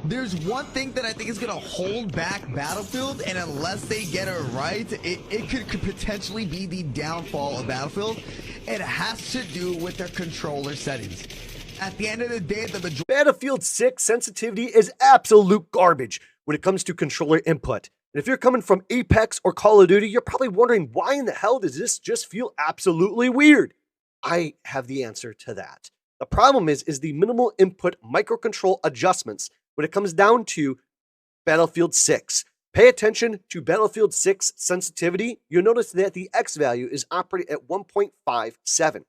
There's one thing that I think is going to hold back Battlefield, and unless they get it right, it could potentially be the downfall of Battlefield. It has to do with their controller settings. At the end of the day, the majority Battlefield 6 sensitivity is absolute garbage when it comes to controller input. And if you're coming from Apex or Call of Duty, you're probably wondering, why in the hell does this just feel absolutely weird? I have the answer to that. The problem is the minimal input microcontrol adjustments when it comes down to Battlefield 6. Pay attention to Battlefield 6 sensitivity. You'll notice that the X value is operating at 1.57.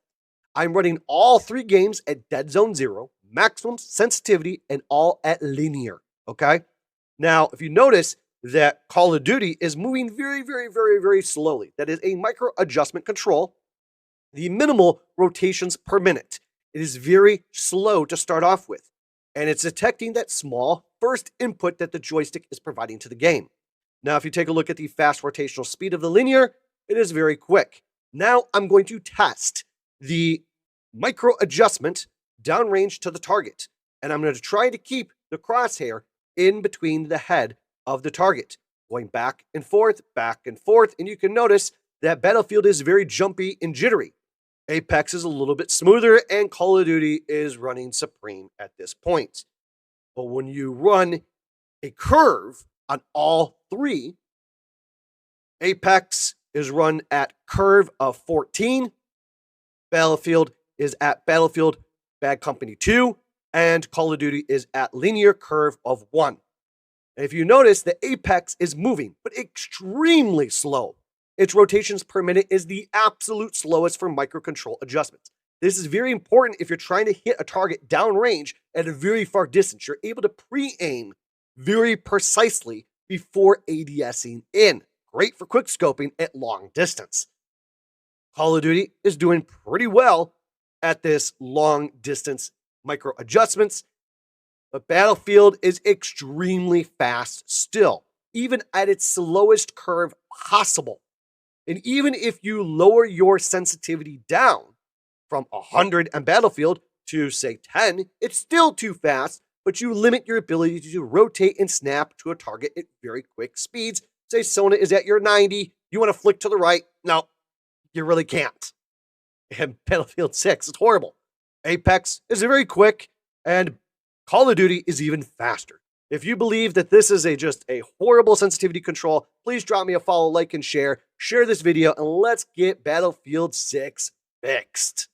I'm running all 3 games at dead zone 0, maximum sensitivity, and all at linear, okay? Now, if you notice that Call of Duty is moving very slowly, that is a micro adjustment control, the minimal rotations per minute. It is very slow to start off with, and it's detecting that small first input that the joystick is providing to the game. Now, if you take a look at the fast rotational speed of the linear, it is very quick. Now, I'm going to test the micro adjustment downrange to the target, and I'm going to try to keep the crosshair in between the head of the target, going back and forth, and you can notice that Battlefield is very jumpy and jittery. Apex is a little bit smoother, and Call of Duty is running supreme at this point. But when you run a curve on all 3, Apex is run at curve of 14, Battlefield is at Battlefield Bad Company 2, and Call of Duty is at linear curve of 1. And if you notice, the Apex is moving, but extremely slow. Its rotations per minute is the absolute slowest for microcontrol adjustments. This is very important if you're trying to hit a target downrange at a very far distance. You're able to pre-aim very precisely before ADSing in. Great for quick scoping at long distance. Call of Duty is doing pretty well at this long distance micro adjustments, but Battlefield is extremely fast still, even at its slowest curve possible. And even if you lower your sensitivity down from 100 on Battlefield to, say, 10, it's still too fast, but you limit your ability to rotate and snap to a target at very quick speeds. Say Sona is at your 90, you want to flick to the right. No, you really can't. And Battlefield 6 is horrible. Apex is very quick, and Call of Duty is even faster. If you believe that this is just a horrible sensitivity control, please drop me a follow, like, and share. Share this video, and let's get Battlefield 6 fixed.